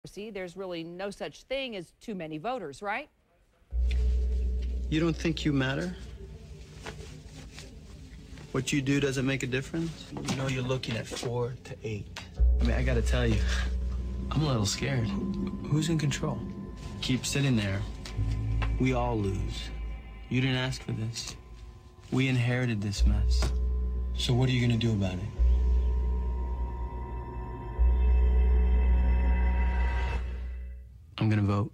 See, there's really no such thing as too many voters, right? You don't think you matter? What you do doesn't make a difference? You know you're looking at 4 to 8. I mean, I gotta tell you, I'm a little scared. Who's in control? Keep sitting there. We all lose. You didn't ask for this. We inherited this mess. So what are you gonna do about it? I'm gonna vote.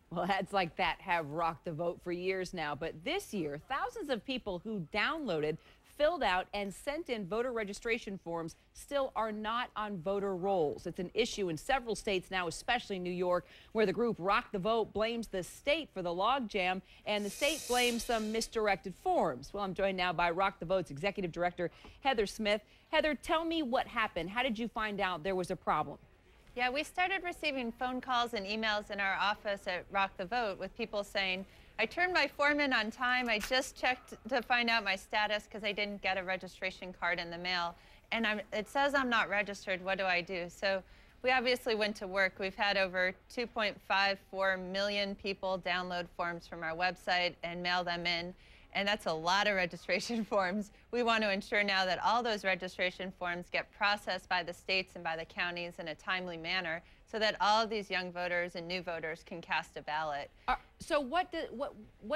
Well, ads like that have rocked the vote for years now, but this year, thousands of people who downloaded, filled out, and sent in voter registration forms still are not on voter rolls. It's an issue in several states now, especially New York, where the group Rock the Vote blames the state for the logjam, and the state blames some misdirected forms. Well, I'm joined now by Rock the Vote's executive director, Heather Smith. Heather, tell me what happened. How did you find out there was a problem? Yeah, we started receiving phone calls and emails in our office at Rock the Vote with people saying, I turned my form in on time. I just checked to find out my status because I didn't get a registration card in the mail. And it says I'm not registered. What do I do? So we obviously went to work. We've had over 2.54 million people download forms from our website and mail them in. And that's a lot of registration forms. We want to ensure now that all those registration forms get processed by the states and by the counties in a timely manner so that all of these young voters and new voters can cast a ballot. So what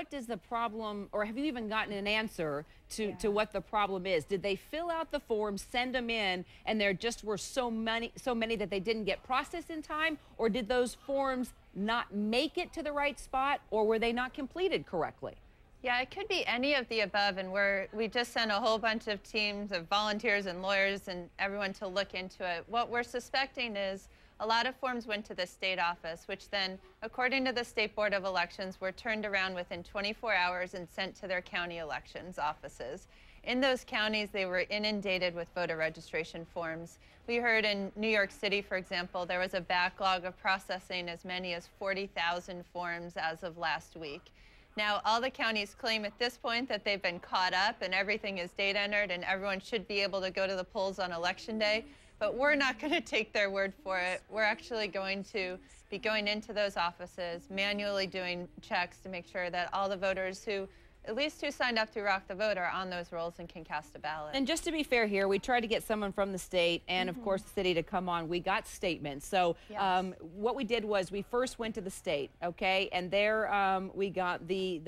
does the problem, or have you even gotten an answer to what the problem is? Did they fill out the forms, send them in, and there just were so many that they didn't get processed in time? Or did those forms not make it to the right spot, or were they not completed correctly? Yeah, it could be any of the above, and we just sent a whole bunch of teams of volunteers and lawyers and everyone to look into it. What we're suspecting is a lot of forms went to the state office, which then, according to the State Board of Elections, were turned around within 24 hours and sent to their county elections offices. In those counties, they were inundated with voter registration forms. We heard in New York City, for example, there was a backlog of processing as many as 40,000 forms as of last week. Now, all the counties claim at this point that they've been caught up and everything is date entered and everyone should be able to go to the polls on Election Day, but we're not going to take their word for it. We're actually going to be going into those offices, manually doing checks to make sure that all the voters who signed up to Rock the Vote are on those rolls and can cast a ballot. And just to be fair here, we tried to get someone from the state and, of course, the city to come on. We got statements. So yes. What we did was we first went to the state, okay? And there we got the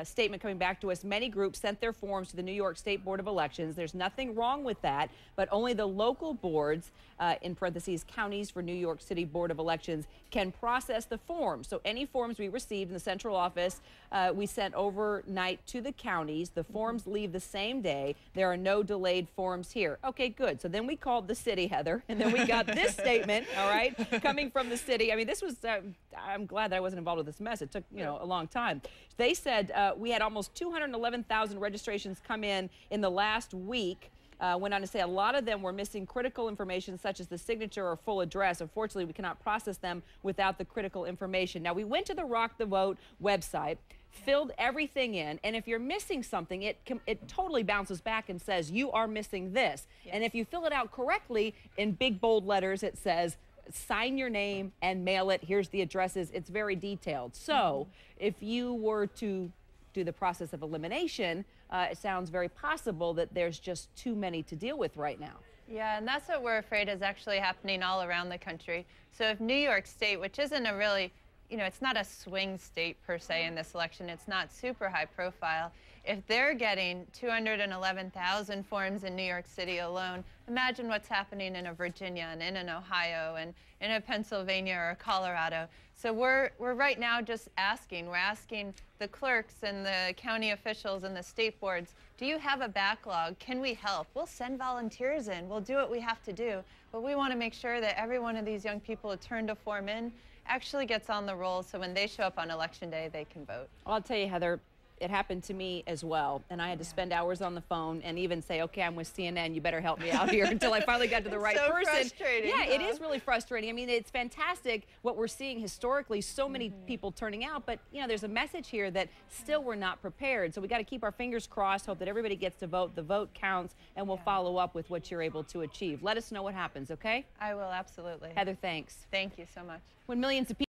statement coming back to us. Many groups sent their forms to the New York State Board of Elections. There's nothing wrong with that, but only the local boards, in parentheses, counties for New York City Board of Elections, can process the forms. So any forms we received in the central office, we sent overnight to the counties. The forms leave the same day. There are no delayed forms here. Okay, good. So then we called the city, Heather, and then we got this statement, all right, coming from the city. I mean, this was, I'm glad that I wasn't involved with this mess. It took, a long time. They said we had almost 211,000 registrations come in the last week. Went on to say a lot of them were missing critical information such as the signature or full address. Unfortunately, we cannot process them without the critical information. Now, we went to the Rock the Vote website, filled everything in, and if you're missing something, it totally bounces back and says, you are missing this. Yes. And if you fill it out correctly, in big bold letters, it says, sign your name and mail it. Here's the addresses. It's very detailed. So if you were to do the process of elimination, it sounds very possible that there's just too many to deal with right now. Yeah, and that's what we're afraid is actually happening all around the country. So if New York State, which isn't a really, it's not a swing state per se in this election, it's not super high profile. If they're getting 211,000 forms in New York City alone, imagine what's happening in a Virginia and in an Ohio and in a Pennsylvania or Colorado. So we're right now just asking, we're asking the clerks and the county officials and the state boards, do you have a backlog? Can we help? We'll send volunteers in, we'll do what we have to do, but we want to make sure that every one of these young people who turned a form in actually gets on the roll so when they show up on Election Day, they can vote. I'll tell you, Heather, it happened to me as well, and I had to spend hours on the phone and even say, okay, I'm with CNN, you better help me out here, until I finally got to the right so person. Frustrating, yeah, it huh? is really frustrating. I mean, it's fantastic what we're seeing historically, so many people turning out, but you know, there's a message here that still we're not prepared. So we got to keep our fingers crossed, hope that everybody gets to vote. The vote counts, and we'll follow up with what you're able to achieve. Let us know what happens, okay? I will, absolutely. Heather, thanks. Thank you so much. When millions of people